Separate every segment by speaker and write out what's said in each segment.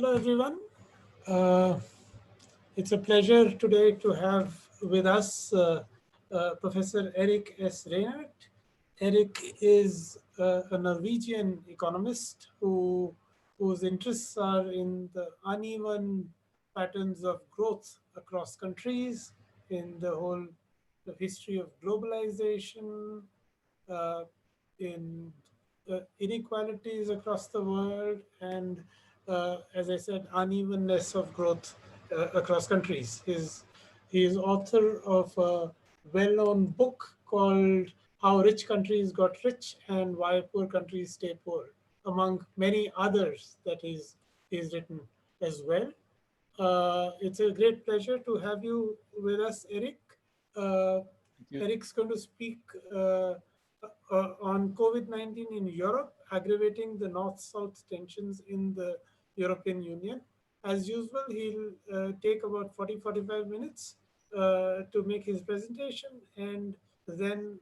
Speaker 1: Hello, everyone. Uh, it's a pleasure today to have with us Professor Erik S. Reinert. Erik is a Norwegian economist whose interests are in the uneven patterns of growth across countries, in the history of globalization, uh, in inequalities across the world, and as I said, unevenness of growth across countries. He is author of a well-known book called How Rich Countries Got Rich and Why Poor Countries Stay Poor, among many others that he's written as well. It's a great pleasure to have you with us, Erik. Uh,
Speaker 2: Thank you.
Speaker 1: Erik's going to speak on COVID-19 in Europe, aggravating the north-south tensions in the European Union. As usual, he'll take about 40-45 minutes to make his presentation, and then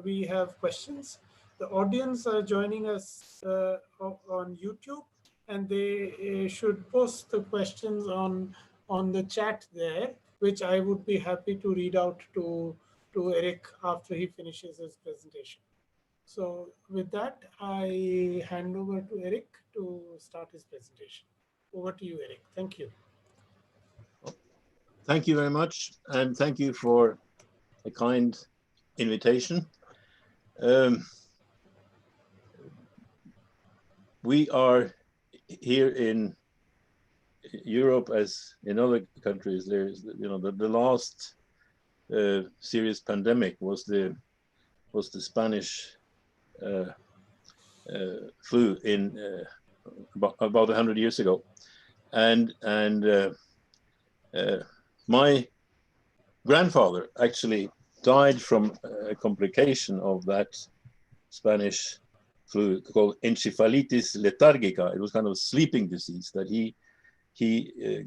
Speaker 1: we have questions. The audience are joining us on YouTube, and they should post the questions on the chat there, which I would be happy to read out to Erik after he finishes his presentation. So with that, I hand over to Erik to start his presentation. Over to you, Erik. Thank you.
Speaker 2: Thank you very much, and thank you for a kind invitation. We are here in Europe, as in other countries. There's, the last serious pandemic was the Spanish flu in about 100 years ago, and my grandfather actually died from a complication of that Spanish flu called encephalitis lethargica. It was kind of a sleeping disease that he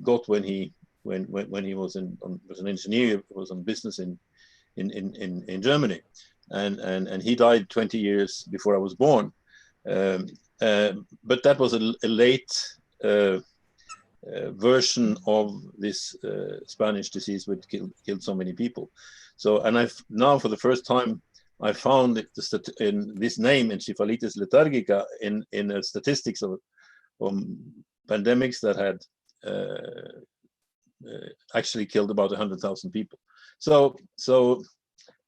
Speaker 2: got when he was an engineer, was on business in Germany, and he died 20 years before I was born. But that was a late version of this Spanish disease, which killed so many people. So, and I've now for the first time I found in this name encephalitis lethargica in statistics of pandemics that had actually killed about 100,000 people. So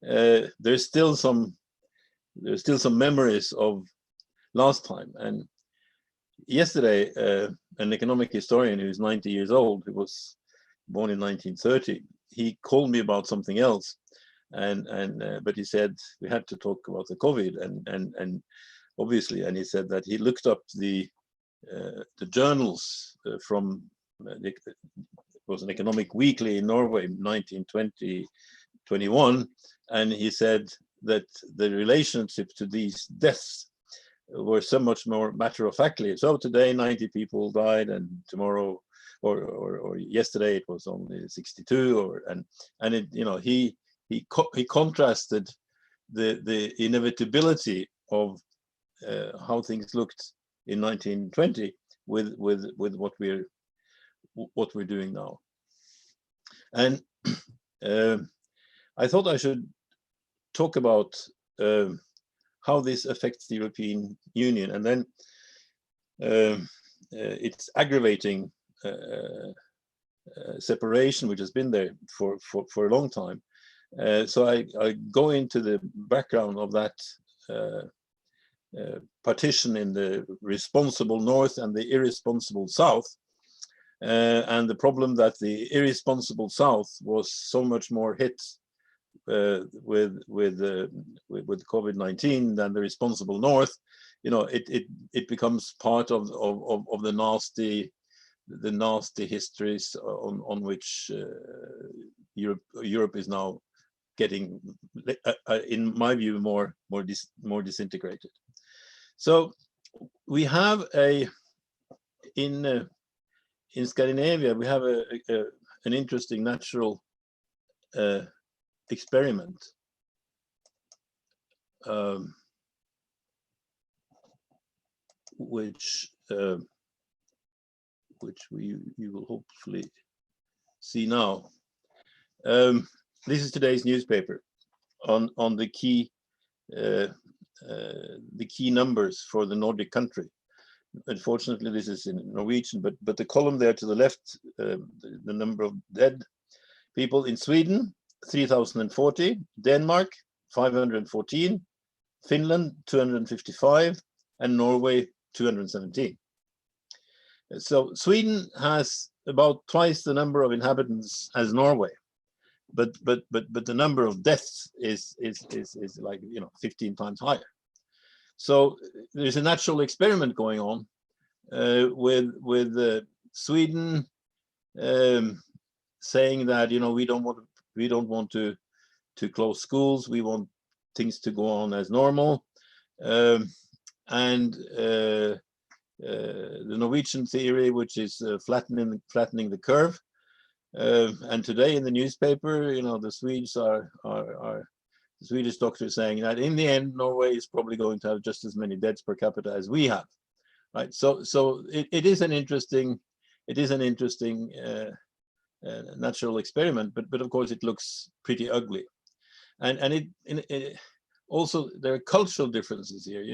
Speaker 2: there's still some memories of last time. And yesterday, an economic historian who's 90 years old, who was born in 1930, he called me about something else, but he said we had to talk about the COVID, and obviously, and he said that he looked up the journals from it was an economic weekly in Norway, 1920-21, and he said that the relationship to these deaths were so much more matter-of-factly. So today 90 people died, and tomorrow or yesterday it was only 62, and it, he contrasted the inevitability of how things looked in 1920 with what we're doing now. And I thought I should talk about how this affects the European Union, and then it's aggravating separation, which has been there for a long time. So I go into the background of that partition in the responsible North and the irresponsible South, and the problem that the irresponsible South was so much more hit with COVID-19 than the responsible North. It becomes part of the nasty histories on which Europe is now getting, in my view, more disintegrated. So we have in Scandinavia we have an interesting natural experiment, which which you will hopefully see now. This is today's newspaper on the key numbers for the Nordic country. Unfortunately, this is in Norwegian, but the column there to the left, the number of dead people in Sweden, 3,040, Denmark, 514, Finland, 255, and Norway, 217. So Sweden has about twice the number of inhabitants as Norway, but the number of deaths is like 15 times higher. So there's a natural experiment going on with Sweden saying that we don't want to close schools. We want things to go on as normal, and the Norwegian theory, which is flattening the curve. And today in the newspaper, the Swedes the Swedish doctors saying that in the end, Norway is probably going to have just as many deaths per capita as we have, right? So it is an interesting natural experiment, but of course it looks pretty ugly, and also there are cultural differences here.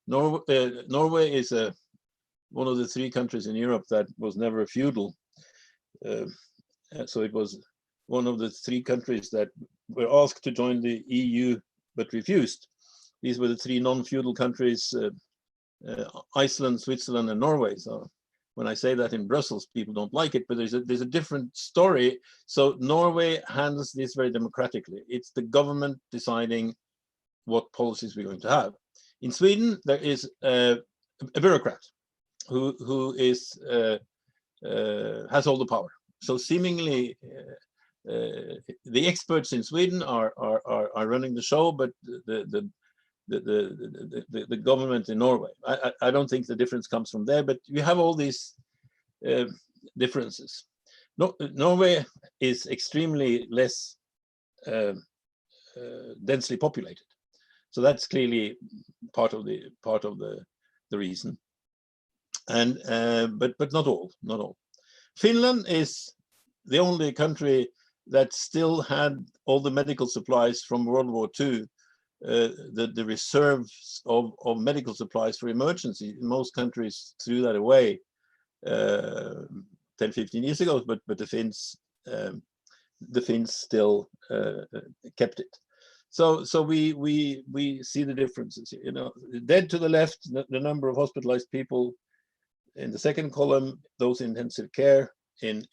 Speaker 2: Norway is one of the three countries in Europe that was never feudal, so it was one of the three countries that were asked to join the EU but refused. These were the three non-feudal countries: Iceland, Switzerland, and Norway. So when I say that in Brussels, people don't like it, but there's a different story. So Norway handles this very democratically. It's the government deciding what policies we're going to have. In Sweden, there is a bureaucrat who has all the power. So seemingly, the experts in Sweden are running the show, but the government in Norway. I don't think the difference comes from there, but you have all these differences. Norway is extremely less densely populated, so that's clearly part of the reason. And but not all. Finland is the only country that still had all the medical supplies from World War II. The reserves of medical supplies for emergency. Most countries threw that away 10-15 years ago, but the Finns still kept it. So we see the differences here. Dead to the left, the number of hospitalized people. In the second column, those in intensive care. In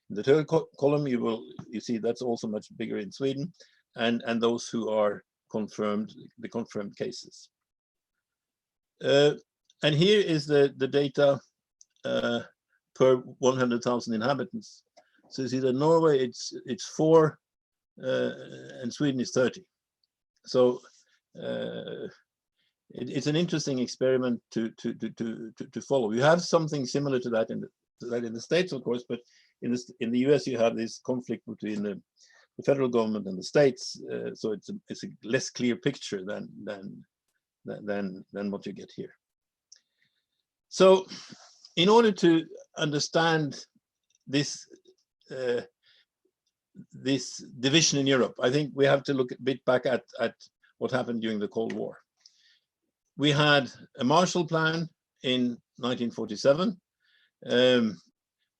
Speaker 2: the third column, you see that's also much bigger in Sweden. And those who are confirmed, the confirmed cases. And here is the data per 100,000 inhabitants. So you see that Norway it's 4 and Sweden is 30. So it's an interesting experiment to follow. You have something similar to that in the States, of course, but in the US you have this conflict between the federal government and the states, so it's a less clear picture than what you get here. So, in order to understand this division in Europe, I think we have to look a bit back at what happened during the Cold War. We had a Marshall Plan in 1947.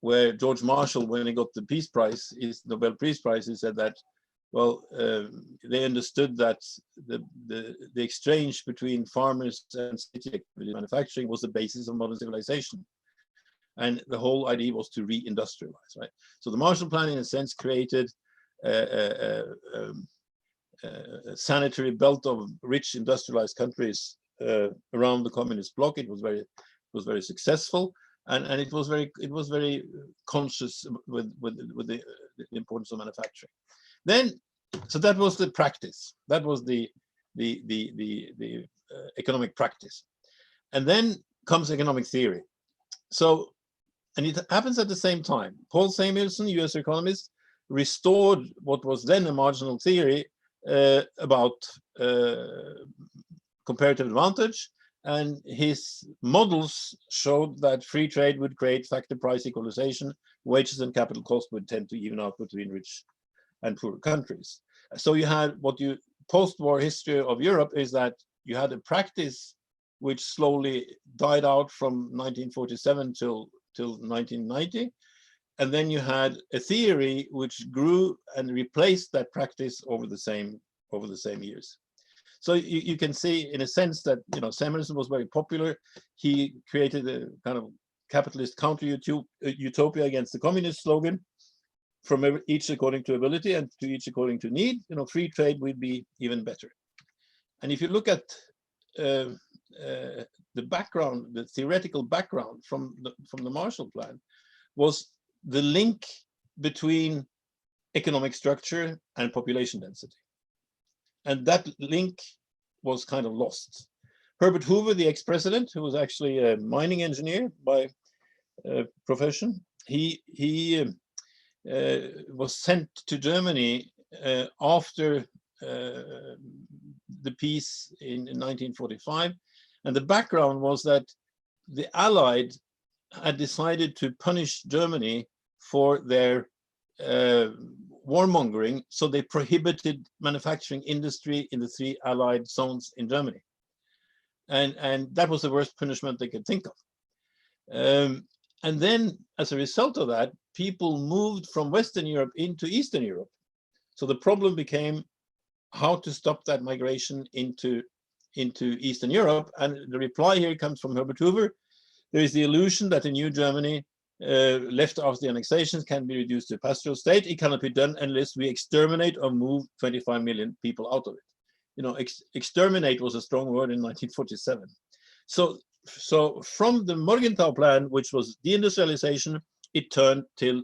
Speaker 2: Where George Marshall, when he got the Peace Prize, his Nobel Peace Prize, he said that, well, they understood that the exchange between farmers and city manufacturing was the basis of modern civilization. And the whole idea was to re-industrialize, right? So the Marshall Plan, in a sense, created a sanitary belt of rich industrialized countries around the communist bloc. It was very successful. And it was very conscious with the importance of manufacturing. Then, so that was the practice. That was the economic practice. And then comes economic theory. So, and it happens at the same time. Paul Samuelson, US economist, restored what was then a marginal theory about comparative advantage And his models showed that free trade would create factor price equalization, wages and capital cost would tend to even out between rich and poor countries. So you had what you post-war history of Europe is that you had a practice which slowly died out from 1947 till 1990. And then you had a theory which grew and replaced that practice over the same years. So you can see, in a sense, that Samuelson was very popular. He created a kind of capitalist counter utopia against the communist slogan, from each according to ability and to each according to need. Free trade would be even better. And if you look at the background, the theoretical background from the Marshall Plan, was the link between economic structure and population density. And that link was kind of lost. Herbert Hoover, the ex-president, who was actually a mining engineer by profession, he was sent to Germany after the peace in 1945. And the background was that the Allied had decided to punish Germany for their warmongering, so they prohibited manufacturing industry in the 3 Allied zones in Germany. And that was the worst punishment they could think of. And then, as a result of that, people moved from Western Europe into Eastern Europe. So the problem became how to stop that migration into Eastern Europe. And the reply here comes from Herbert Hoover. There is the illusion that a new Germany left after the annexations can be reduced to a pastoral state. It cannot be done unless we exterminate or move 25 million people out of it. Exterminate was a strong word in 1947. So from the Morgenthau plan, which was deindustrialization, it turned till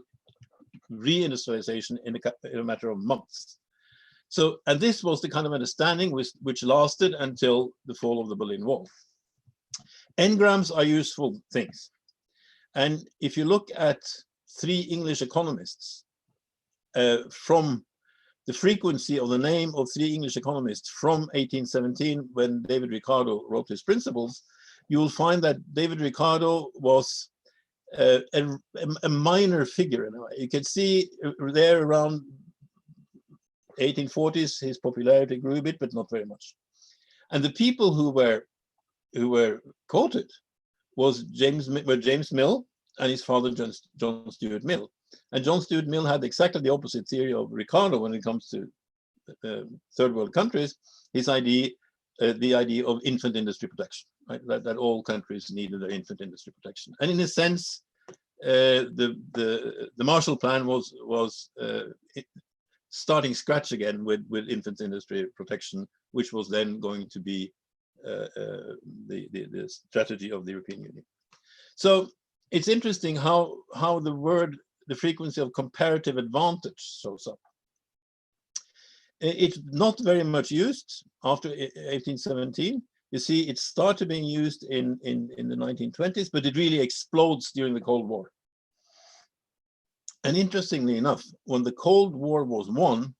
Speaker 2: reindustrialization in a matter of months. So, and this was the kind of understanding which lasted until the fall of the Berlin Wall. Engrams are useful things. And if you look at 3 English economists, from the frequency of the name of 3 English economists from 1817, when David Ricardo wrote his principles, you will find that David Ricardo was a minor figure in a way. You can see there around 1840s, his popularity grew a bit, but not very much. And the people who were quoted was James Mill and his father, John Stuart Mill. And John Stuart Mill had exactly the opposite theory of Ricardo when it comes to third world countries. His idea, the idea of infant industry protection, right? That all countries needed their infant industry protection. And in a sense, the Marshall Plan was starting scratch again with infant industry protection, which was then going to be the strategy of the European Union. So it's interesting how the frequency of comparative advantage shows up. It's not very much used after 1817. You see, it started being used in the 1920s, but it really explodes during the Cold War. And interestingly enough, when the Cold War was won,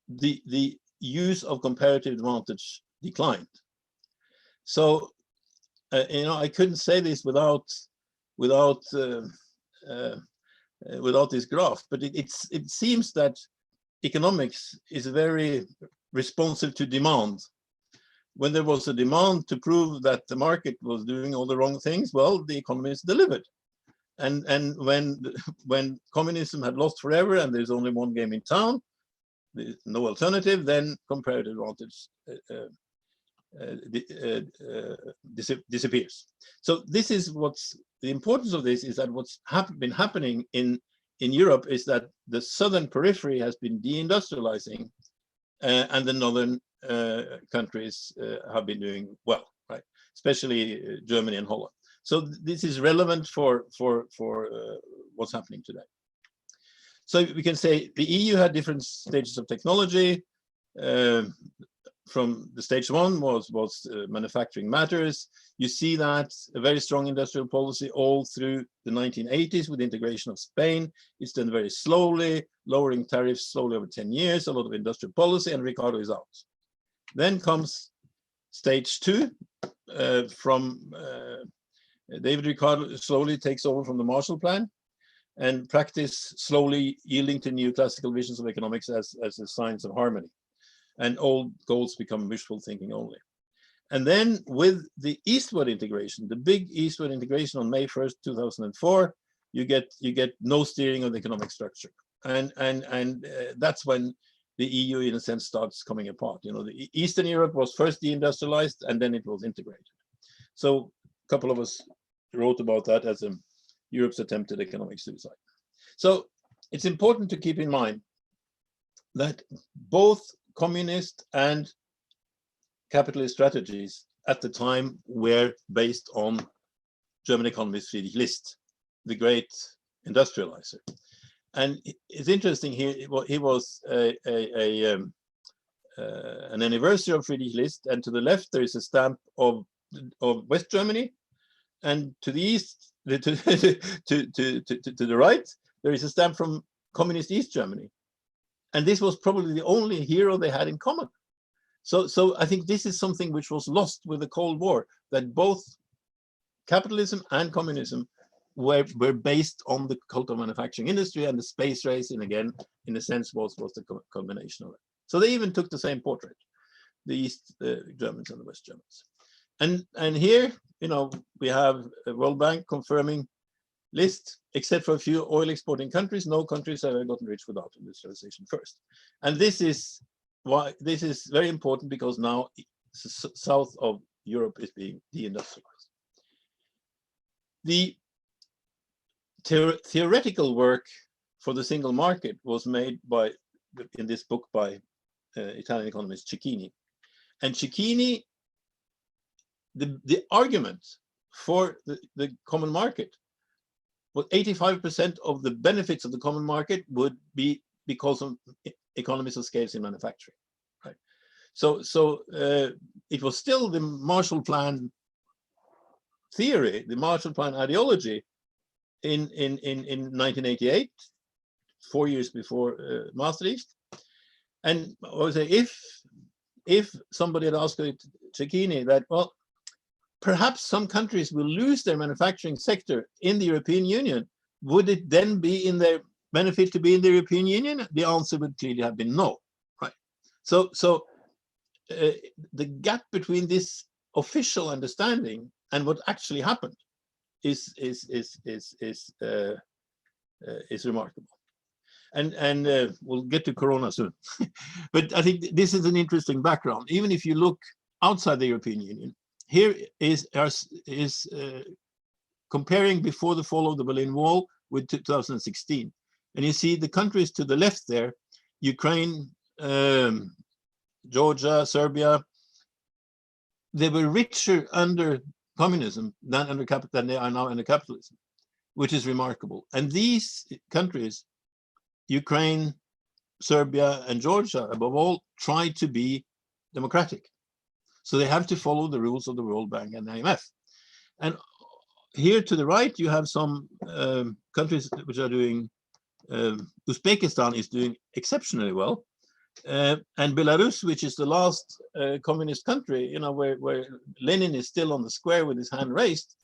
Speaker 2: the use of comparative advantage declined. So, I couldn't say this without this graph, but it seems that economics is very responsive to demand. When there was a demand to prove that the market was doing all the wrong things, well, the economists delivered. And when communism had lost forever and there's only one game in town, there's no alternative, then comparative advantage disappears. So this is what's the importance of this, is that what's been happening in Europe is that the southern periphery has been deindustrializing, and the northern countries have been doing well, right? Especially Germany and Holland. So this is relevant for what's happening today. So we can say the EU had different stages of technology. From the stage 1 was manufacturing matters. You see that a very strong industrial policy all through the 1980s with the integration of Spain. It's done very slowly, lowering tariffs slowly over 10 years, a lot of industrial policy, and Ricardo is out. Then comes Stage 2 from David Ricardo slowly takes over from the Marshall Plan, and practice slowly yielding to new classical visions of economics as the science of harmony. And old goals become wishful thinking only. And then with the eastward integration, the big eastward integration on May 1st, 2004, you get no steering of the economic structure. And that's when the EU, in a sense, starts coming apart. You know, the Eastern Europe was first deindustrialized, and then it was integrated. So a couple of us wrote about that as Europe's attempted economic suicide. So it's important to keep in mind that both communist and capitalist strategies at the time were based on German economist Friedrich List, the great industrializer. And it's interesting here, he was an anniversary of Friedrich List, and to the left there is a stamp of West Germany, and to the east, to the right, there is a stamp from communist East Germany. And this was probably the only hero they had in common. So I think this is something which was lost with the Cold War, that both capitalism and communism were based on the cult of manufacturing industry, and the space race, and again, in a sense, was the combination of it. So they even took the same portrait, the East Germans and the West Germans. And here, you know, we have a World Bank confirming List, except for a few oil exporting countries. No countries have ever gotten rich without industrialization first. And this is why this is very important, because now south of Europe is being deindustrialized. The theoretical work for the single market was made in this book by Italian economist Cecchini. And Cecchini, the argument for the common market, well, 85% of the benefits of the common market would be because of economies of scale in manufacturing, right? So it was still the Marshall Plan theory, the Marshall Plan ideology in 1988, 4 years before Maastricht. And I would say, if somebody had asked Cecchini that, well, perhaps some countries will lose their manufacturing sector in the European Union, would it then be in their benefit to be in the European Union? The answer would clearly have been no, right? So the gap between this official understanding and what actually happened is remarkable. And we'll get to Corona soon. But I think this is an interesting background. Even if you look outside the European Union, here is comparing before the fall of the Berlin Wall with 2016. And you see the countries to the left there, Ukraine, Georgia, Serbia, they were richer under communism than they are now under capitalism, which is remarkable. And these countries, Ukraine, Serbia, and Georgia, above all, try to be democratic. So they have to follow the rules of the World Bank and the IMF. And here to the right, you have some countries which are doing, Uzbekistan is doing exceptionally well. And Belarus, which is the last communist country, you know, where Lenin is still on the square with his hand raised,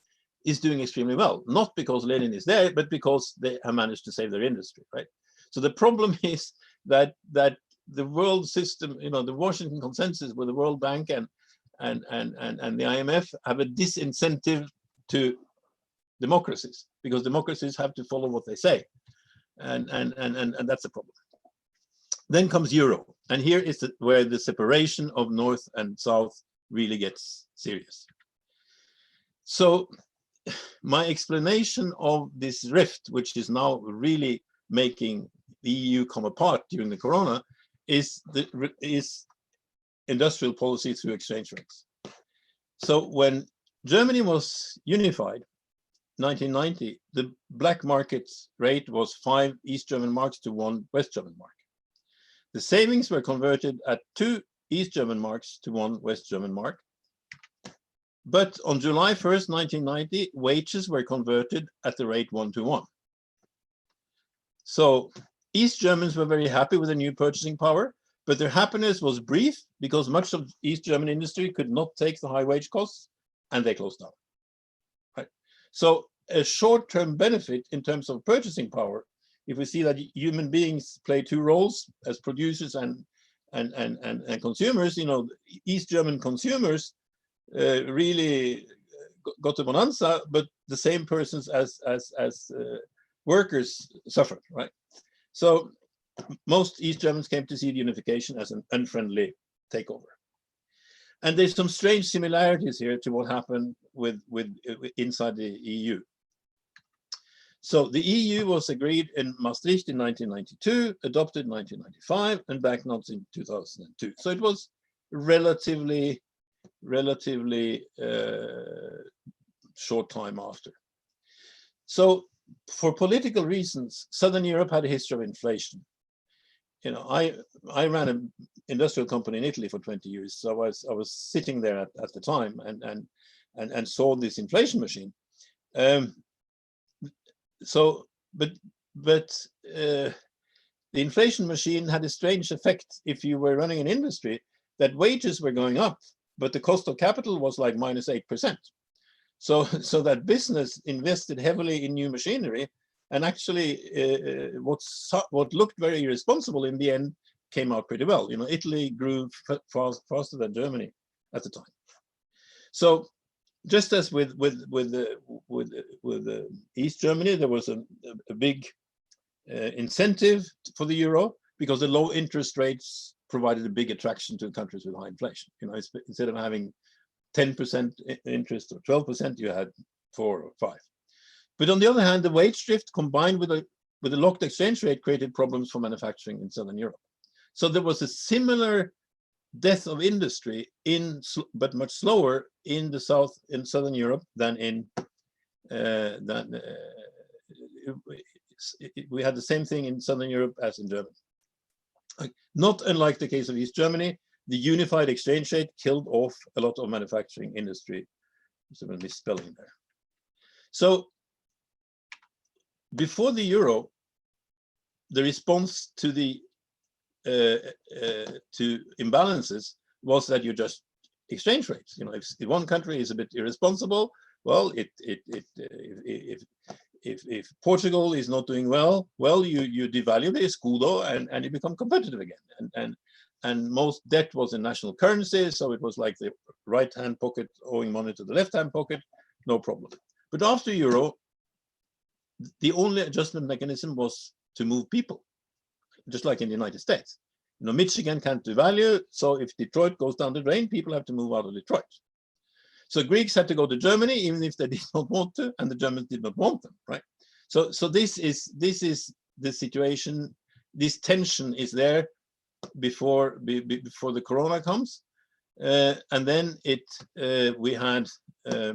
Speaker 2: is doing extremely well. Not because Lenin is there, but because they have managed to save their industry, right? So the problem is that the world system, you know, the Washington consensus with the World Bank and the IMF have a disincentive to democracies, because democracies have to follow what they say, and that's the problem. Then comes Euro, and here is where the separation of North and South really gets serious. So my explanation of this rift, which is now really making the EU come apart during the Corona, is industrial policy through exchange rates. So when Germany was unified, 1990, the black market rate was 5 East German marks to 1 West German mark. The savings were converted at 2 East German marks to 1 West German mark. But on July 1st, 1990, wages were converted at the rate 1 to 1. So East Germans were very happy with the new purchasing power, but their happiness was brief because much of East German industry could not take the high wage costs, and they closed down. Right? So a short-term benefit in terms of purchasing power, if we see that human beings play two roles as producers and consumers, you know, East German consumers really got a bonanza, but the same persons as workers suffered, right? So most East Germans came to see the unification as an unfriendly takeover. And there's some strange similarities here to what happened with inside the EU. So the EU was agreed in Maastricht in 1992, adopted in 1995, and banknotes in 2002. So it was relatively short time after. So for political reasons, Southern Europe had a history of inflation. You know, I ran an industrial company in Italy for 20 years, so I was sitting there at the time and saw this inflation machine. But the inflation machine had a strange effect if you were running an industry, that wages were going up, but the cost of capital was like minus 8%. So that business invested heavily in new machinery, and actually what looked very irresponsible in the end came out pretty well. You know, Italy grew faster than Germany at the time. So just as with East Germany, there was a big incentive for the euro because the low interest rates provided a big attraction to countries with high inflation. You know, instead of having 10% interest or 12%, you had 4 or 5. But on the other hand, the wage drift combined with a locked exchange rate created problems for manufacturing in Southern Europe. So there was a similar death of industry but much slower in the Southern Europe than we had the same thing in Southern Europe as in Germany. Not unlike the case of East Germany, the unified exchange rate killed off a lot of manufacturing industry. There's a misspelling there. So before the euro, the response to the to imbalances was that you just exchange rates. You know, if one country is a bit irresponsible, well, if Portugal is not doing well, you devalue the escudo and you become competitive again. And most debt was in national currency, so it was like the right-hand pocket owing money to the left-hand pocket, no problem. But after euro, the only adjustment mechanism was to move people, just like in the United States. You know, Michigan can't devalue, so if Detroit goes down the drain, people have to move out of Detroit. So Greeks had to go to Germany, even if they did not want to, and the Germans did not want them, right? So this is the situation. This tension is there before the corona comes, and then we had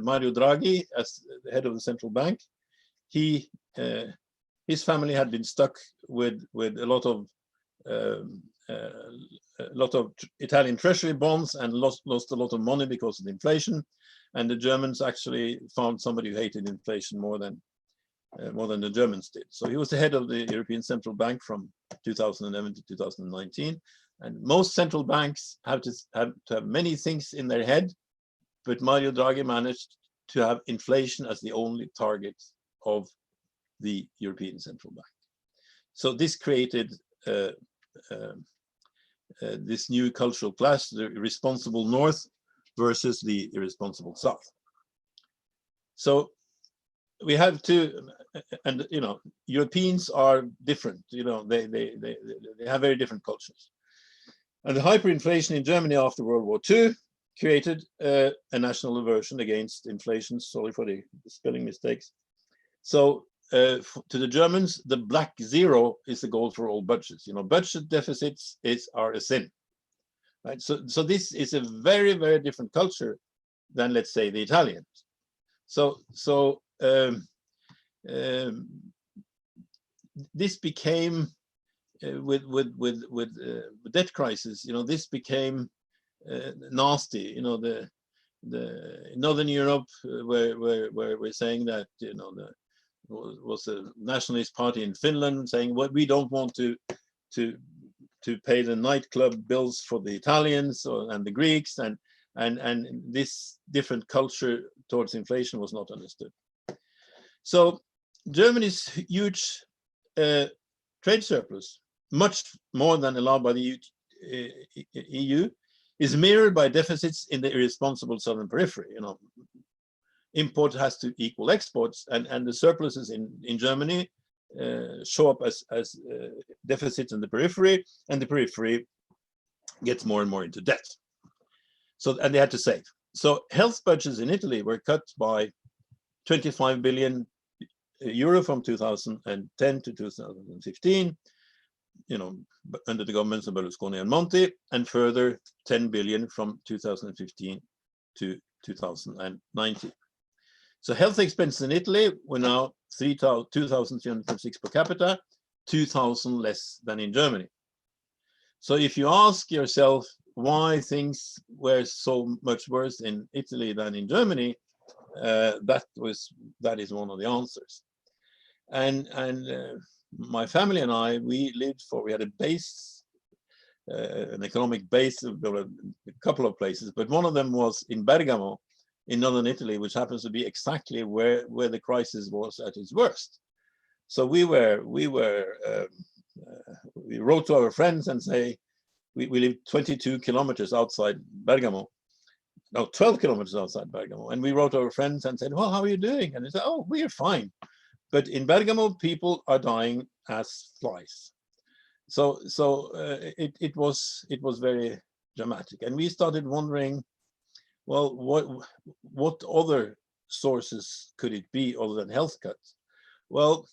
Speaker 2: Mario Draghi as the head of the central bank. His family had been stuck with a lot of Italian treasury bonds and lost a lot of money because of the inflation, and the Germans actually found somebody who hated inflation more than the Germans did. So he was the head of the European Central Bank from 2011 to 2019, and most central banks have to have many things in their head, but Mario Draghi managed to have inflation as the only target of the European Central Bank. So this created this new cultural clash, the responsible North versus the irresponsible South. So we have to, and you know, Europeans are different. You know, they have very different cultures. And the hyperinflation in Germany after World War II created a national aversion against inflation. Sorry for the spelling mistakes. So to the Germans, the black zero is the goal for all budgets. You know, budget deficits are a sin, right? So this is a very, very different culture than, let's say, the Italians. So this became with debt crisis. You know, this became nasty. You know, the Northern Europe, where we're saying that, you know, was a nationalist party in Finland saying, well, we don't want to to pay the nightclub bills for the Italians and the Greeks, and this different culture towards inflation was not understood. So Germany's huge trade surplus, much more than allowed by the EU, is mirrored by deficits in the irresponsible southern periphery. You know, import has to equal exports, and the surpluses in Germany show up as deficits in the periphery, and the periphery gets more and more into debt. So, and they had to save. So health budgets in Italy were cut by 25 billion euro from 2010 to 2015, you know, under the governments of Berlusconi and Monti, and further 10 billion from 2015 to 2019. So health expenses in Italy were now 2,306 per capita, 2,000 less than in Germany. So if you ask yourself why things were so much worse in Italy than in Germany, that is one of the answers. And my family and I, we had a base, an economic base of a couple of places, but one of them was in Bergamo, in northern Italy, which happens to be exactly where the crisis was at its worst. So we wrote to our friends and say, we live 22 kilometers outside Bergamo, no, 12 kilometers outside Bergamo. And we wrote to our friends and said, well, how are you doing? And they said, oh, we are fine. But in Bergamo, people are dying as flies. So it was very dramatic. And we started wondering, well, what other sources could it be other than health cuts? Well,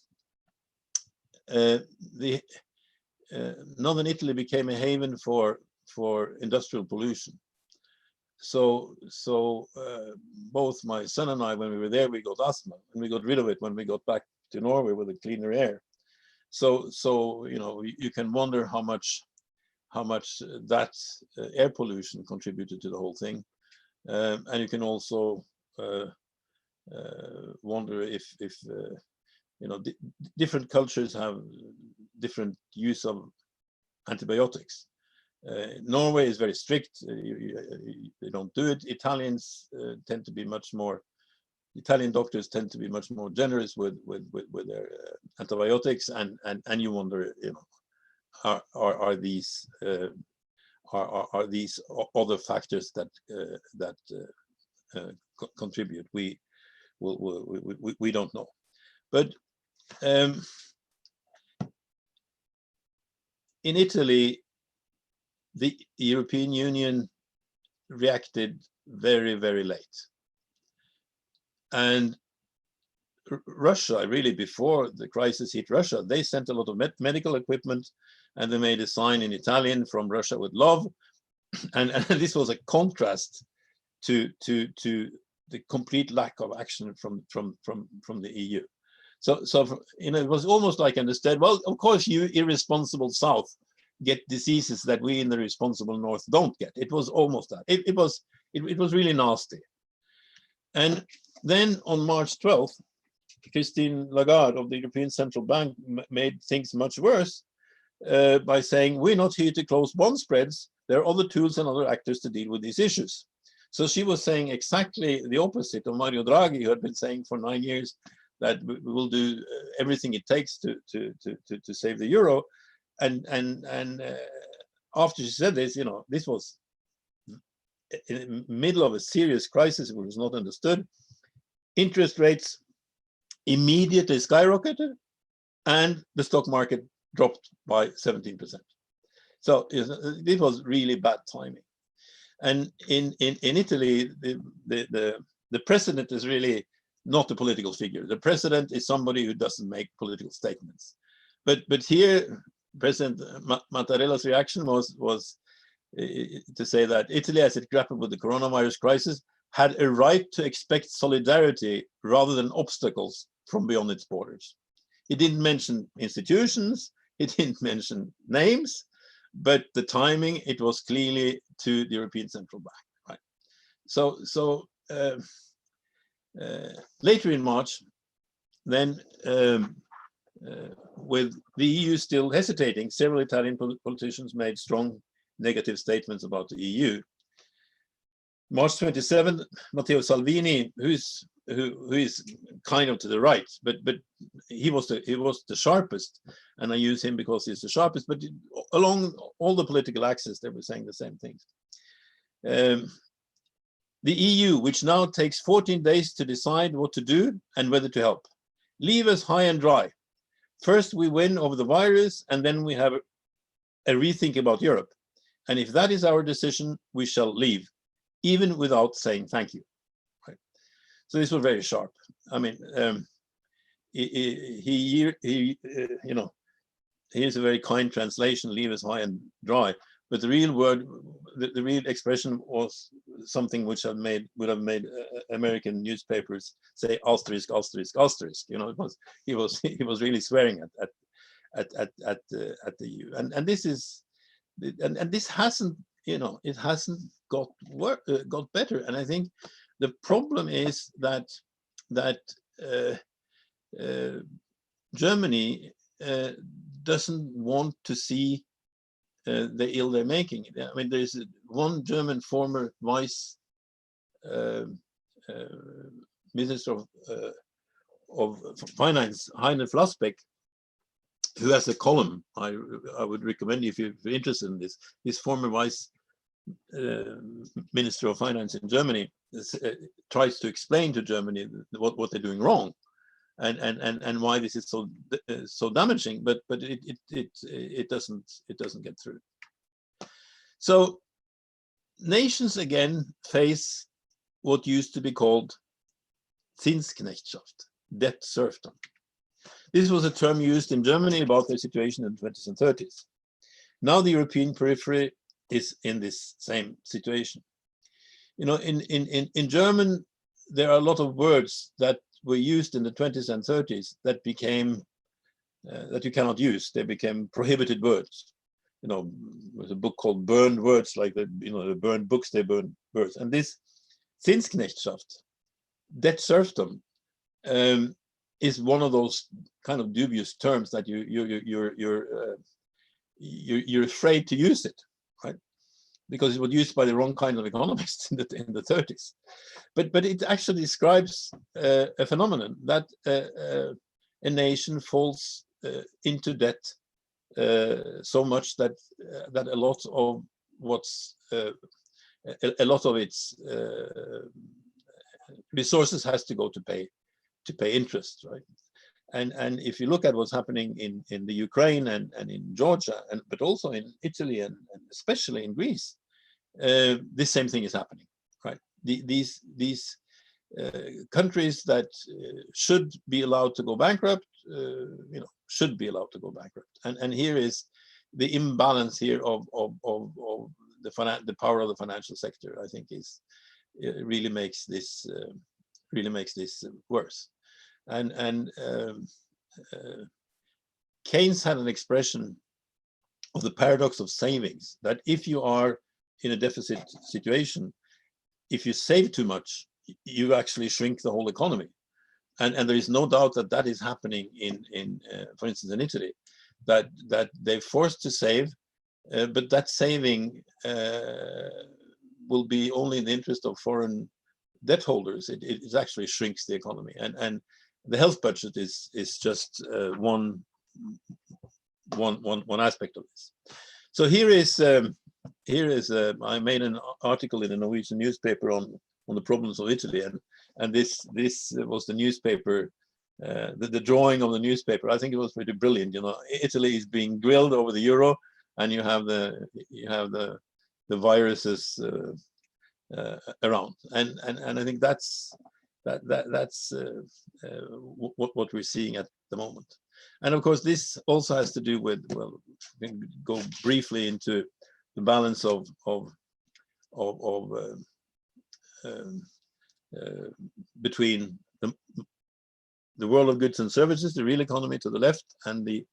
Speaker 2: northern Italy became a haven for industrial pollution. So both my son and I, when we were there, we got asthma, and we got rid of it when we got back to Norway with a cleaner air. So you know, you can wonder how much that air pollution contributed to the whole thing, and you can also wonder if you know, different cultures have different use of antibiotics. Norway is very strict. They don't do it. Italians tend to be much more. Italian doctors tend to be much more generous with their antibiotics, and you wonder, you know, are these other factors that contribute? We don't know, but in Italy, the European Union reacted very, very late. And Russia, really before the crisis hit Russia, they sent a lot of medical equipment, and they made a sign in Italian, from Russia with love. And this was a contrast to the complete lack of action from the EU. So you know, it was almost like understood, well, of course, you irresponsible South get diseases that we in the responsible North don't get. It was almost that. It was really nasty. And then on March 12th, Christine Lagarde of the European Central Bank made things much worse by saying, we're not here to close bond spreads. There are other tools and other actors to deal with these issues. So she was saying exactly the opposite of Mario Draghi, who had been saying for 9 years that we will do everything it takes to save the euro. And after she said this, you know, this was in the middle of a serious crisis, which was not understood. Interest rates immediately skyrocketed, and the stock market dropped by 17%. So it was really bad timing. And in Italy, the president is really not a political figure. The president is somebody who doesn't make political statements. But here, President Mattarella's reaction was to say that Italy, as it grappled with the coronavirus crisis, had a right to expect solidarity rather than obstacles from beyond its borders. He didn't mention institutions, he didn't mention names, but the timing, it was clearly to the European Central Bank. Right? So later in March, then with the EU still hesitating, several Italian politicians made strong negative statements about the EU. March 27, Matteo Cellini, who is kind of to the right, but he was the sharpest, and I use him because he's the sharpest. But along all the political axis, they were saying the same things. The EU, which now takes 14 days to decide what to do and whether to help, leave us high and dry. First, we win over the virus, and then we have a rethink about Europe. And if that is our decision, we shall leave, even without saying thank you. Right? So this was very sharp. I mean, here's a very kind translation: "Leave us high and dry." But the real word, the real expression was something which would have made American newspapers say asterisk, asterisk, asterisk. You know, it was he was really swearing at the EU, and this is, and this hasn't, you know, it hasn't got better. And I think the problem is that Germany doesn't want to see the ill they're making. I mean, there's one German former vice minister of finance, Heiner Flassbeck, who has a column. I would recommend you if you're interested in this. This former vice minister of finance in Germany tries to explain to Germany what they're doing wrong, and why this is so damaging, but it doesn't get through. So nations again face what used to be called Zinsknechtschaft, debt serfdom. This was a term used in Germany about their situation in the 20s and 30s. Now the European periphery is in this same situation. You know, in German, there are a lot of words that were used in the 20s and 30s that became that you cannot use. They became prohibited words. You know, there's a book called Burned Words, like the burned books, they burn words. And this Zinsknechtschaft, debt serfdom, is one of those kind of dubious terms that you're afraid to use it, right? Because it was used by the wrong kind of economists in the 30s. But it actually describes a phenomenon that a nation falls into debt so much that a lot of its resources has to go to pay interest, right? And if you look at what's happening in the Ukraine and in Georgia, but also in Italy and especially in Greece, this same thing is happening, right? These countries that should be allowed to go bankrupt, should be allowed to go bankrupt. And here is the imbalance here of the power of the financial sector. I think really makes this worse. And Keynes had an expression of the paradox of savings, that if you are in a deficit situation, if you save too much, you actually shrink the whole economy. And there is no doubt that is happening in for instance, in Italy, that they're forced to save, but that saving will be only in the interest of foreign debt holders. It actually shrinks the economy, and the health budget is just one aspect of this. So here is I made an article in a Norwegian newspaper on the problems of Italy, and this was the newspaper, the drawing of the newspaper. I think it was pretty brilliant. You know, Italy is being grilled over the euro, and you have the viruses around, and I think that's what we're seeing at the moment. And of course, this also has to do with, well, we can go briefly into the balance of between the world of goods and services, the real economy to the left, and the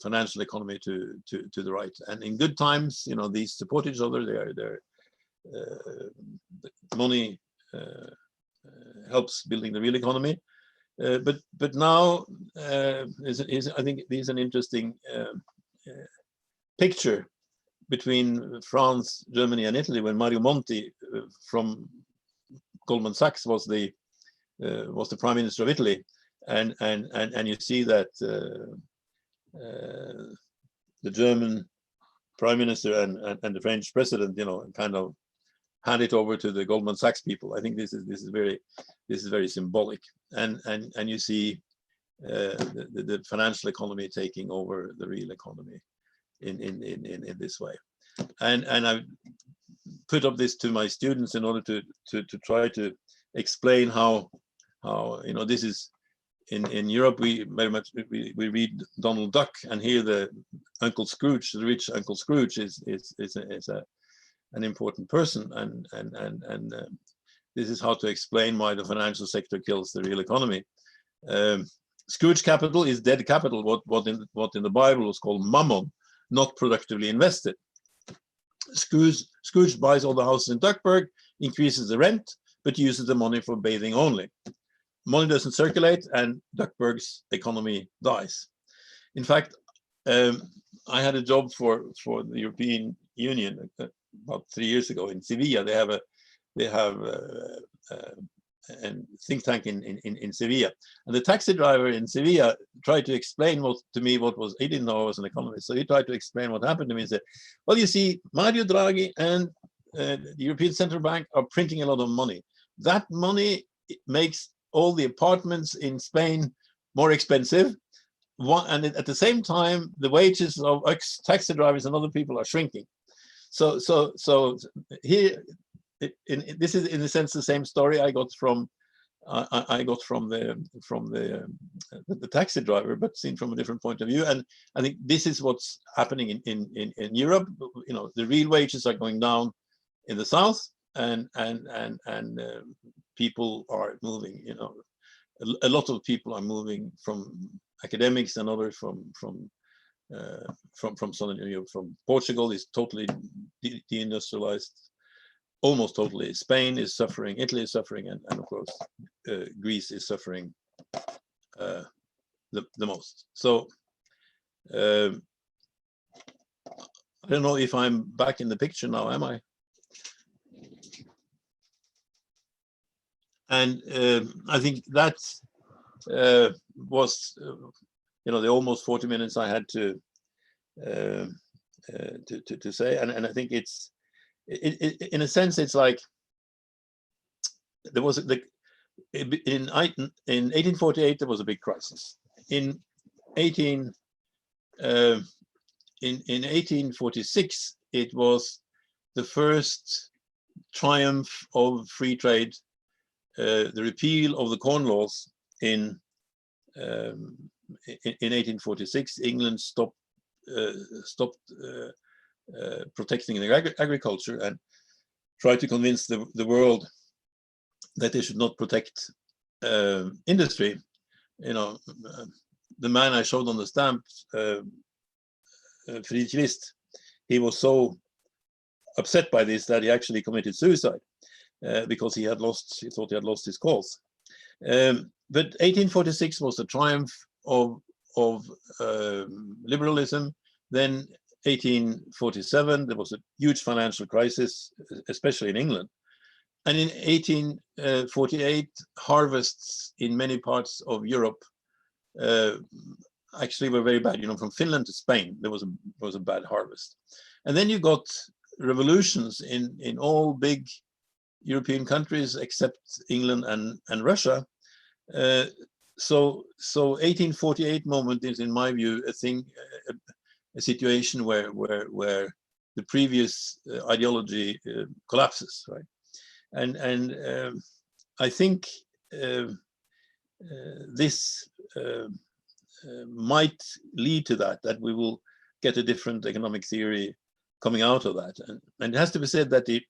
Speaker 2: financial economy to the right. And in good times, you know, these support each other. They're money helps building the real economy. But now I think there's an interesting picture between France, Germany, and Italy when Mario Monti from Goldman Sachs was the Prime Minister of Italy, and you see that the German Prime Minister and the French President, kind of hand it over to the Goldman Sachs people. I think this is very symbolic, and you see the financial economy taking over the real economy in this way, and I put up this to my students in order to try to explain how this is in Europe. We very much we read Donald Duck, and here the Uncle Scrooge, the rich Uncle Scrooge, is an important person, and this is how to explain why the financial sector kills the real economy. Scrooge capital is dead capital, what in the Bible was called mammon, not productively invested. Scrooge buys all the houses in Duckburg, increases the rent, but uses the money for bathing only. Money doesn't circulate, and Duckburg's economy dies. In fact, I had a job for the European Union about 3 years ago in Sevilla. They have a think tank in Sevilla, and the taxi driver in Sevilla tried to explain to me what was. He didn't know I was an economist, so he tried to explain what happened to me and said, "Well, you see, Mario Draghi and the European Central Bank are printing a lot of money. That money makes all the apartments in Spain more expensive, and at the same time, the wages of taxi drivers and other people are shrinking. So here, this is in a sense the same story I got from the taxi driver, but seen from a different point of view. And I think this is what's happening in Europe. The real wages are going down in the south, and people are moving. A lot of people are moving from academics and others from Southern Europe. From Portugal is totally deindustrialized, almost totally. Spain is suffering, Italy is suffering, and of course Greece is suffering the most. So I don't know if I'm back in the picture now, am I? And I think that was the almost 40 minutes I had to say, and I think it's in a sense it's like there was in 1848 there was a big crisis. In 1846 it was the first triumph of free trade. The repeal of the Corn Laws in 1846, England stopped protecting their agriculture and tried to convince the world that they should not protect industry. The man I showed on the stamp, Friedrich List, he was so upset by this that he actually committed suicide. Because he thought he had lost his cause. But 1846 was the triumph of liberalism. Then 1847 there was a huge financial crisis, especially in England. And in 1848 harvests in many parts of Europe actually were very bad. From Finland to Spain there was a bad harvest. And then you got revolutions in all big European countries except England and Russia. So 1848 moment is, in my view, a situation where the previous ideology collapses, right? And I think this might lead to that we will get a different economic theory coming out of that. And it has to be said that the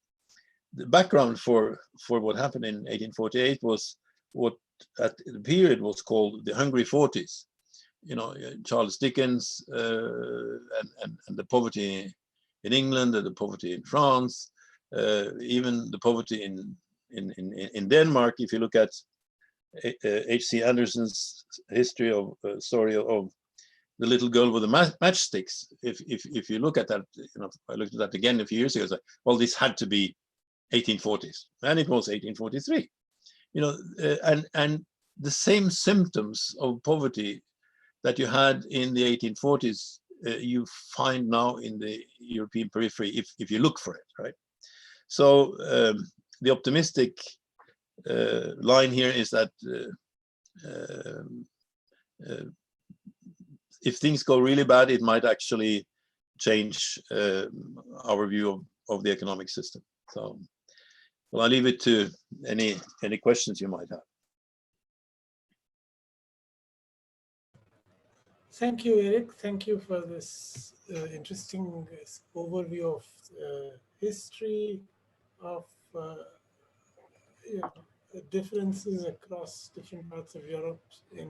Speaker 2: background for what happened in 1848 was what at the period was called the Hungry 40s. Charles Dickens and the poverty in England and the poverty in France, even the poverty in Denmark. If you look at H.C. Andersen's history of story of the little girl with the matchsticks. If you look at that, I looked at that again a few years ago. It's like, well, this had to be 1840s, and it was 1843. And the same symptoms of poverty that you had in the 1840s, you find now in the European periphery if you look for it, right? So the optimistic line here is that if things go really bad, it might actually change our view of the economic system. So, well, I'll leave it to any questions you might have.
Speaker 1: Thank you, Erik. Thank you for this interesting overview of history, of differences across different parts of Europe in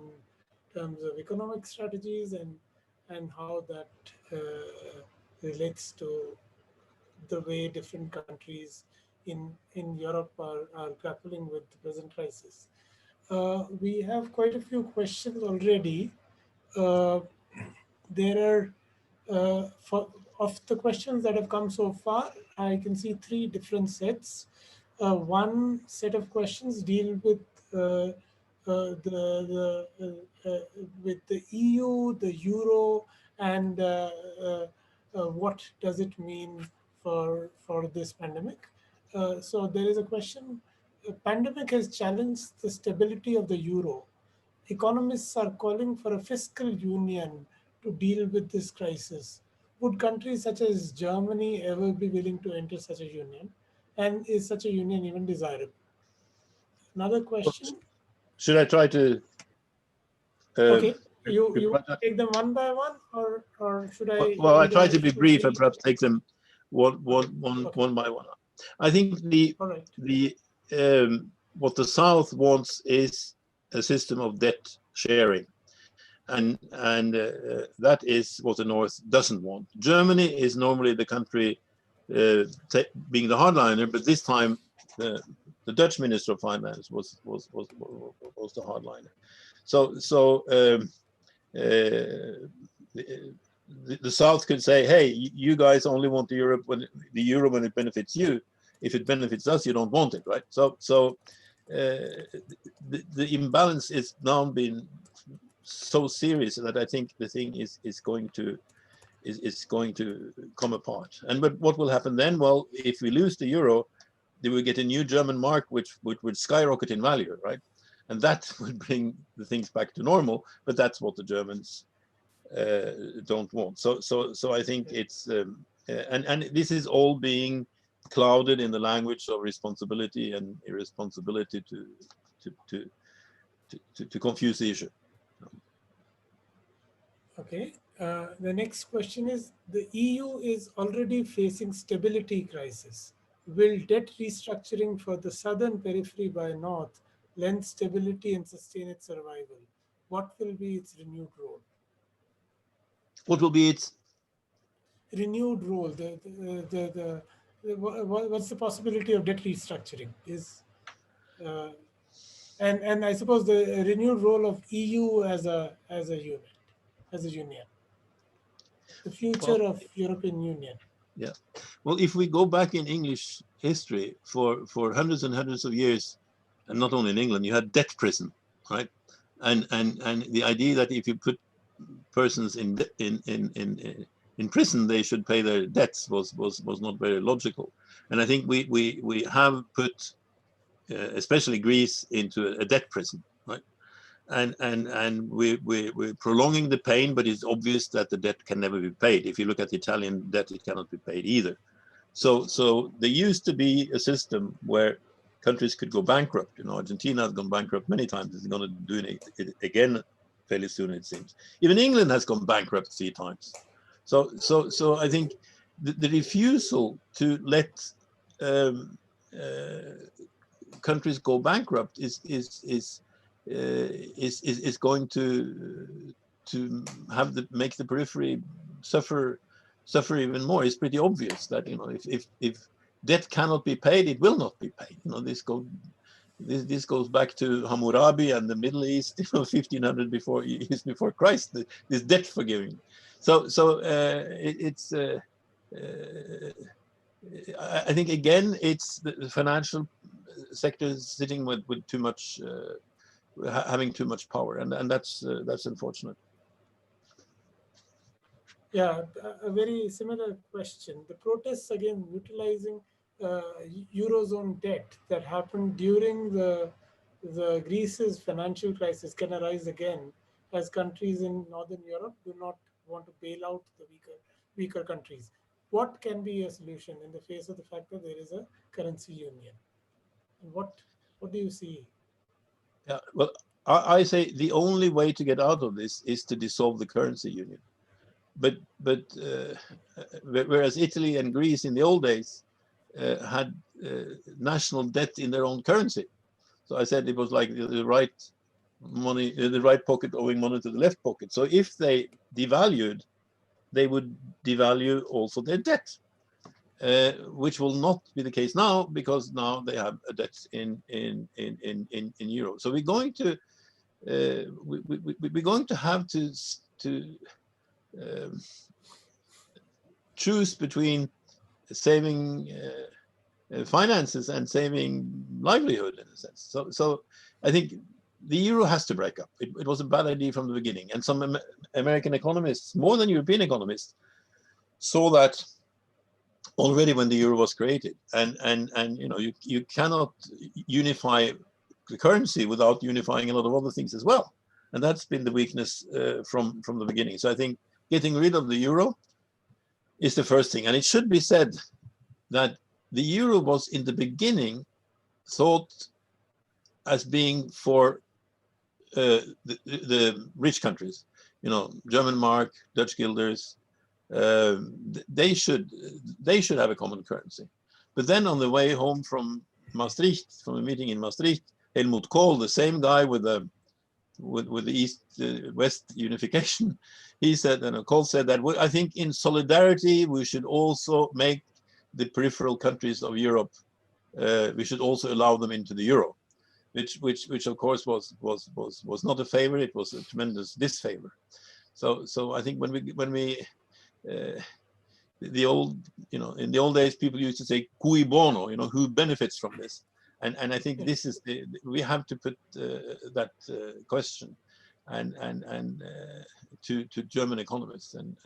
Speaker 1: terms of economic strategies and how that relates to the way different countries in Europe are grappling with the present crisis. We have quite a few questions already. There are, of the questions that have come so far, I can see three different sets. One set of questions deal with with the EU, the euro, and what does it mean for this pandemic. So there is a question. The pandemic has challenged the stability of the euro. Economists are calling for a fiscal union to deal with this crisis. Would countries such as Germany ever be willing to enter such a union? And is such a union even desirable? Another question.
Speaker 2: Should I try to?
Speaker 1: Okay, you take them one by one, or should I?
Speaker 2: Well, I try to be brief and perhaps take them one by one. I think what the South wants is a system of debt sharing, and that is what the North doesn't want. Germany is normally the country being the hardliner, but this time the Dutch Minister of Finance was the hardliner. So the South could say, "Hey, you guys only want the euro when it benefits you. If it benefits us, you don't want it, right?" So the imbalance is now been so serious that I think the thing is going to come apart. And but what will happen then? Well, if we lose the euro, they will get a new German mark, which would skyrocket in value, right? And that would bring the things back to normal. But that's what the Germans don't want. So I think it's and this is all being clouded in the language of responsibility and irresponsibility to confuse the issue.
Speaker 1: Okay. The next question is, the EU is already facing stability crisis. Will debt restructuring for the southern periphery by north lend stability and sustain its survival? What will be its renewed role?
Speaker 2: What will be its
Speaker 1: renewed role? What's the possibility of debt restructuring? And I suppose the renewed role of EU as a unit, as a union, the future of European Union.
Speaker 2: Yeah. Well, if we go back in English history for hundreds and hundreds of years, and not only in England, you had debt prison, right? And the idea that if you put persons in prison, they should pay their debts was not very logical. And I think we have put especially Greece into a debt prison, right? And we're prolonging the pain, but it's obvious that the debt can never be paid. If you look at the Italian debt, it cannot be paid either. So there used to be a system where countries could go bankrupt. Argentina has gone bankrupt many times. It's going to do it again fairly soon, it seems. Even England has gone bankrupt 3 times. So I think the refusal to let countries go bankrupt is going to make the periphery suffer even more. It's pretty obvious that if debt cannot be paid, it will not be paid. this goes back to Hammurabi and the Middle East, 1500 years before Christ. This debt forgiving. So I think again it's the financial sector sitting with too much, having too much power, and that's unfortunate.
Speaker 1: Yeah, a very similar question. The protests again utilizing Eurozone debt that happened during the Greece's financial crisis can arise again as countries in Northern Europe do not want to bail out the weaker countries. What can be a solution in the face of the fact that there is a currency union? And what do you see?
Speaker 2: Yeah, well, I say the only way to get out of this is to dissolve the currency union. But whereas Italy and Greece in the old days had national debt in their own currency, so I said it was like the right money, the right pocket owing money to the left pocket. So if they devalued, they would devalue also their debt, which will not be the case now because now they have a debt in euro. So we're going to we're going to have to choose between saving finances and saving livelihood in a sense. So I think the euro has to break up. It was a bad idea from the beginning, and some American economists, more than European economists, saw that already when the euro was created. And you know, you cannot unify the currency without unifying a lot of other things as well, and that's been the weakness from the beginning. So I think getting rid of the euro is the first thing. And it should be said that the euro was in the beginning thought as being for the rich countries, you know, German mark, Dutch guilders, they should have a common currency. But then on the way home from Maastricht, from a meeting in Maastricht, Helmut Kohl, the same guy with the East-West unification, he said, and Kohl said that I think in solidarity we should also make the peripheral countries of Europe, we should also allow them into the euro, which of course was not a favor, it was a tremendous disfavor. So I think when we the old, you know, in the old days people used to say cui bono, you know, who benefits from this. And I think this is we have to put that question and to German economists and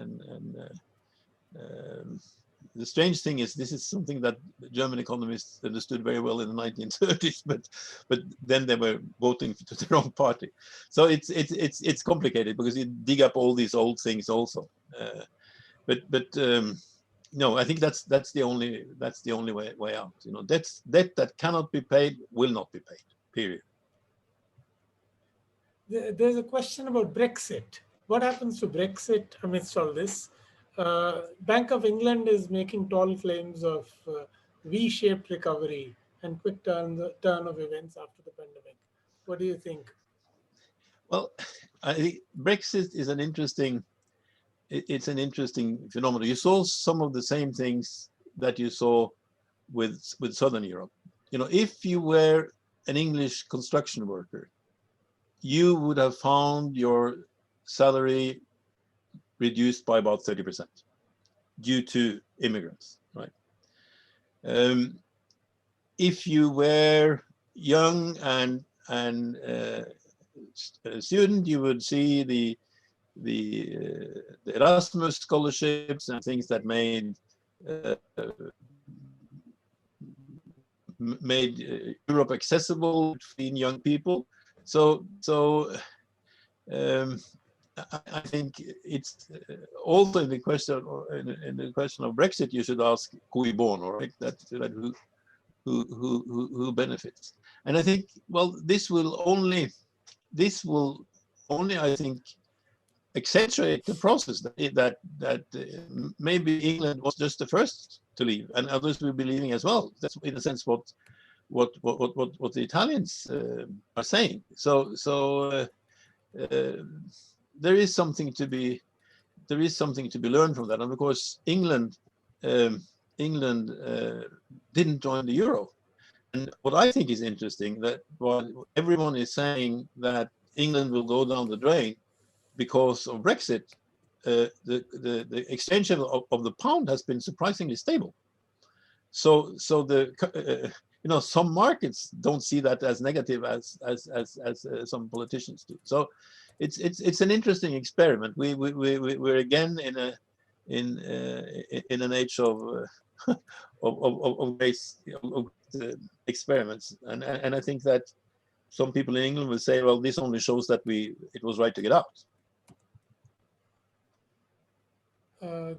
Speaker 2: the strange thing is this is something that German economists understood very well in the 1930s, but then they were voting to the wrong party. So it's complicated because you dig up all these old things also. No, I think that's the only way out. You know, debt that cannot be paid will not be paid. Period.
Speaker 1: There's a question about Brexit. What happens to Brexit amidst all this? Bank of England is making tall claims of V-shaped recovery and quick turn of events after the pandemic. What do you think?
Speaker 2: Well, I think Brexit is an interesting. It's an interesting phenomenon. You saw some of the same things that you saw with Southern Europe. You know, if you were an English construction worker, you would have found your salary reduced by about 30% due to immigrants, right? If you were young and a student, you would see the Erasmus scholarships and things that made Europe accessible between young people. So I think it's also in the question of Brexit. You should ask cui bono, right? That who benefits. And I think, well, this will only I think accentuate the process that maybe England was just the first to leave, and others will be leaving as well. That's in a sense what the Italians are saying. So there is something to be learned from that. And of course, England didn't join the euro, what I think is interesting, that while everyone is saying that England will go down the drain because of Brexit, the exchange of the pound has been surprisingly stable. So some markets don't see that as negative as some politicians do. So it's an interesting experiment. We're again in an age of experiments, and I think that some people in England will say, well, this only shows that it was right to get out.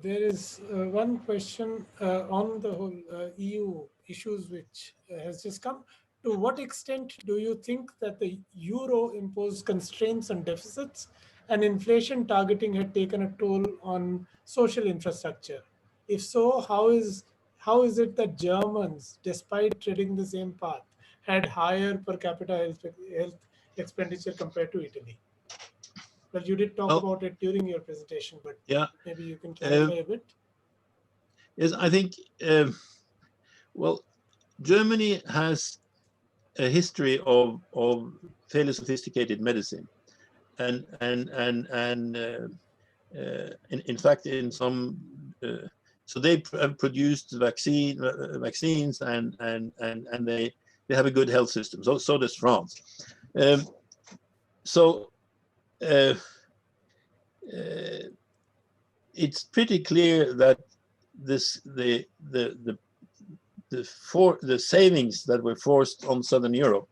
Speaker 1: There is one question on the whole EU issues which has just come. To what extent do you think that the euro imposed constraints on deficits and inflation targeting had taken a toll on social infrastructure? If so, how is it that Germans, despite treading the same path, had higher per capita health expenditure compared to Italy? Well, you did talk about it during your presentation, but
Speaker 2: yeah,
Speaker 1: maybe you can clarify a bit.
Speaker 2: Yes, I think, well, Germany has a history of fairly sophisticated medicine, and in fact, in some, so they have produced vaccines, and they have a good health system. So does France. It's pretty clear that the savings that were forced on Southern Europe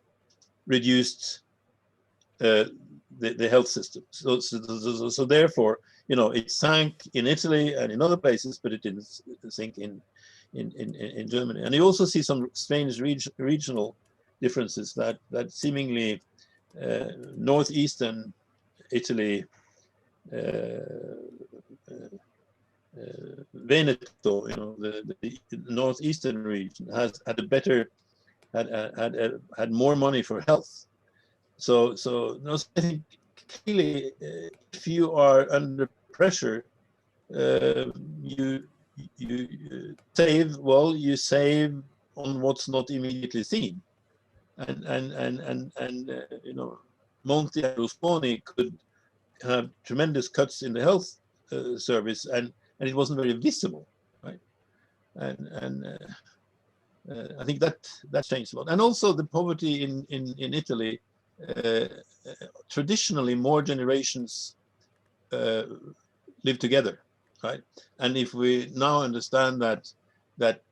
Speaker 2: reduced the health system. So therefore, it sank in Italy and in other places, but it didn't sink in Germany. And you also see some strange regional differences that seemingly northeastern Italy, Veneto, the northeastern region had more money for health. So I think clearly, if you are under pressure, you save. Well, you save on what's not immediately seen, and Monti and Rusconi could have tremendous cuts in the health service, and it wasn't very visible, right? And I think that changed a lot. And also the poverty in Italy, traditionally more generations live together, right? And if we now understand that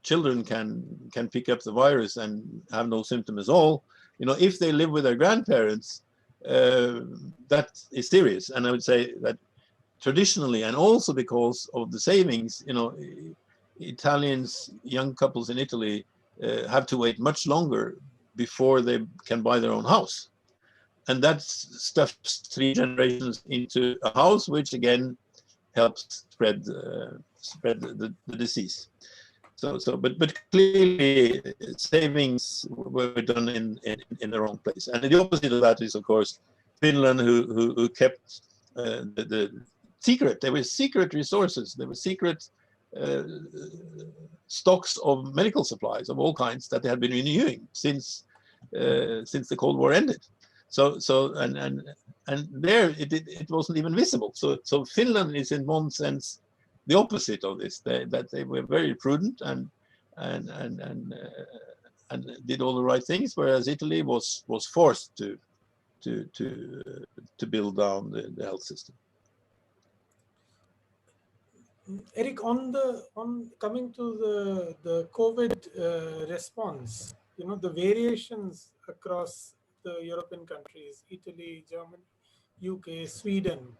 Speaker 2: children can pick up the virus and have no symptom at all, if they live with their grandparents, that is serious. And I would say that traditionally, and also because of the savings, Italians, young couples in Italy, have to wait much longer before they can buy their own house. And that stuffs 3 generations into a house, which again helps spread the disease. But clearly savings were done in the wrong place. And the opposite of that is, of course, Finland, who kept the secret. There were secret resources. There were secret stocks of medical supplies of all kinds that they had been renewing since the Cold War ended. So and there it wasn't even visible. So Finland is in one sense the opposite of this. That they were very prudent and did all the right things, whereas Italy was forced to build down the health system.
Speaker 1: Erik, on coming to the COVID response, the variations across the European countries, Italy, Germany, UK, Sweden,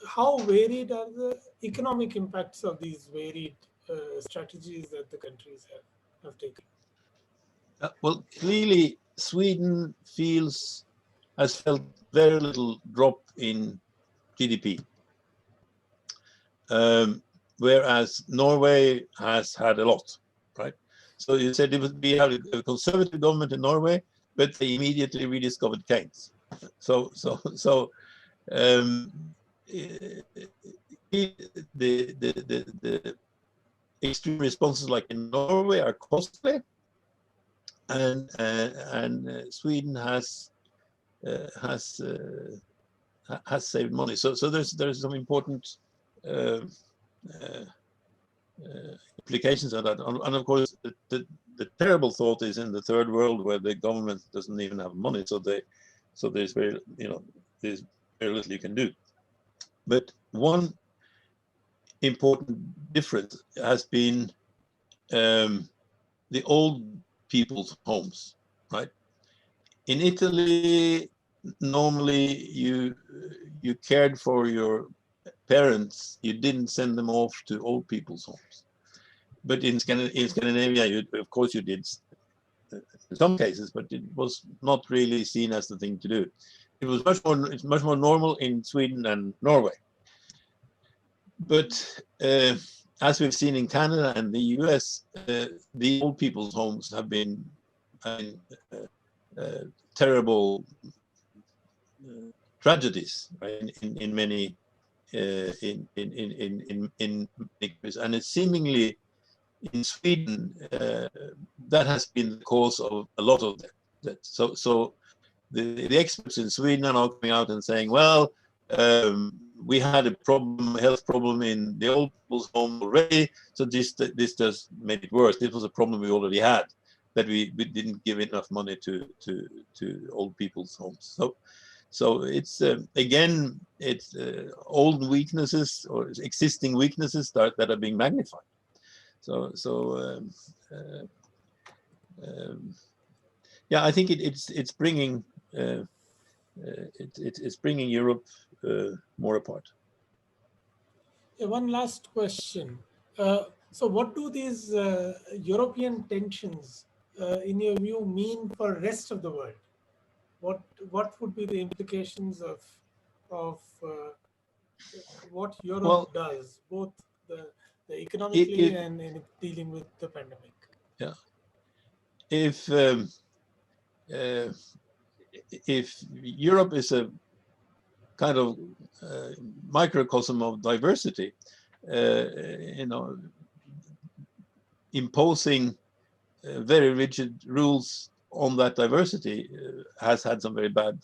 Speaker 1: how varied are the economic impacts of these varied strategies that the countries have taken?
Speaker 2: Well, clearly Sweden has felt very little drop in GDP. Whereas Norway has had a lot, right? So you said we have a conservative government in Norway, but they immediately rediscovered Keynes. So the extreme responses like in Norway are costly, and Sweden has saved money. So there's some important uh, uh, implications of that. And of course, the terrible thought is in the third world where the government doesn't even have money, so there's very there's very little you can do. But one important difference has been the old people's homes, right? In Italy, normally you cared for your parents, you didn't send them off to old people's homes. But in Scandinavia, of course you did in some cases, but it was not really seen as the thing to do. It's much more normal in Sweden and Norway. But as we've seen in Canada and the US, the old people's homes have been terrible tragedies, right? In many in and it's seemingly in Sweden that has been the cause of a lot of that. So the experts in Sweden are now coming out and saying, well, we had a health problem in the old people's home already, so this just made it worse. This was a problem we already had, that we didn't give enough money to old people's homes. So it's again, it's old weaknesses or existing weaknesses that are being magnified. Yeah, I think it's bringing it's bringing Europe more apart.
Speaker 1: One last question. So, what do these European tensions, in your view, mean for rest of the world? What would be the implications of what Europe does, both the economically and in dealing with the pandemic?
Speaker 2: Yeah. If Europe is a kind of microcosm of diversity, imposing very rigid rules on that diversity has had some very bad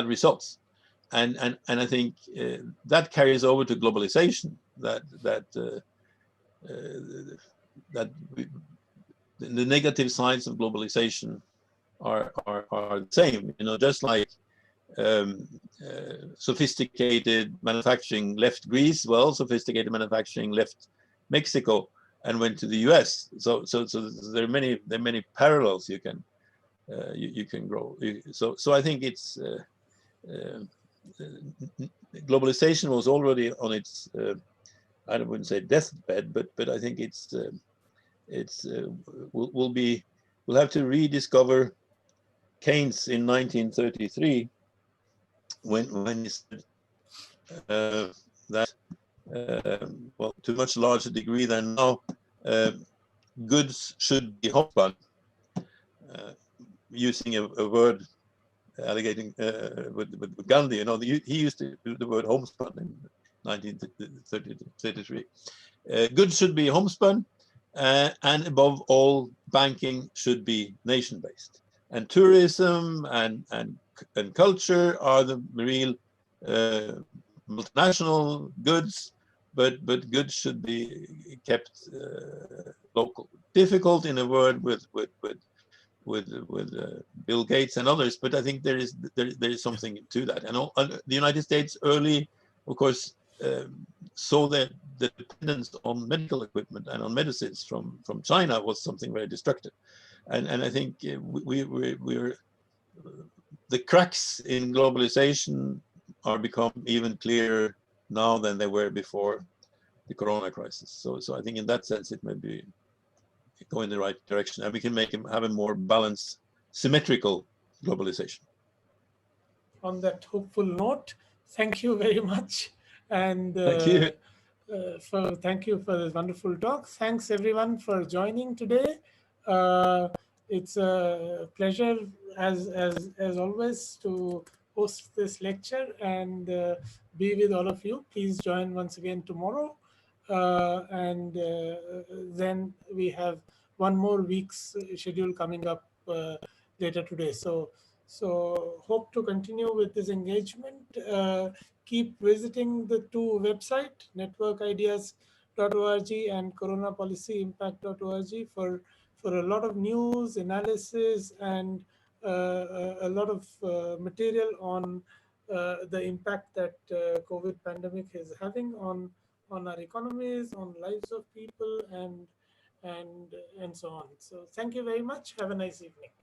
Speaker 2: results, and I think that carries over to globalization. The negative sides of globalization are the same. Just like sophisticated manufacturing left Greece, well, sophisticated manufacturing left Mexico and went to the US. So there are many parallels you can grow. So I think it's globalization was already on its I wouldn't say deathbed, but I think we'll have to rediscover Keynes in 1933 when he said that well, to a much larger degree than now, goods should be homespun, using a word alligating with Gandhi. He used to use the word homespun in 1933. Goods should be homespun, and above all, banking should be nation-based. And tourism and culture are the real multinational goods, but goods should be kept local. Difficult in a word with Bill Gates and others, but I think there is something to that. And the United States early, of course, saw that the dependence on medical equipment and on medicines from China was something very destructive. And I think we're the cracks in globalization are become even clearer now than they were before the Corona crisis. So I think in that sense it may be go in the right direction, and we can have a more balanced, symmetrical globalization.
Speaker 1: On that hopeful note, thank you very much, and
Speaker 2: thank you.
Speaker 1: Thank you for this wonderful talk. Thanks everyone for joining today. It's a pleasure as always to host this lecture and be with all of you. Please join once again tomorrow. and then we have one more week's schedule coming up later today. So hope to continue with this engagement. Keep visiting the two website, networkideas.org and coronapolicyimpact.org, for a lot of news, analysis, and a lot of material on the impact that COVID pandemic is having on our economies, on lives of people, and and so on. So thank you very much. Have a nice evening.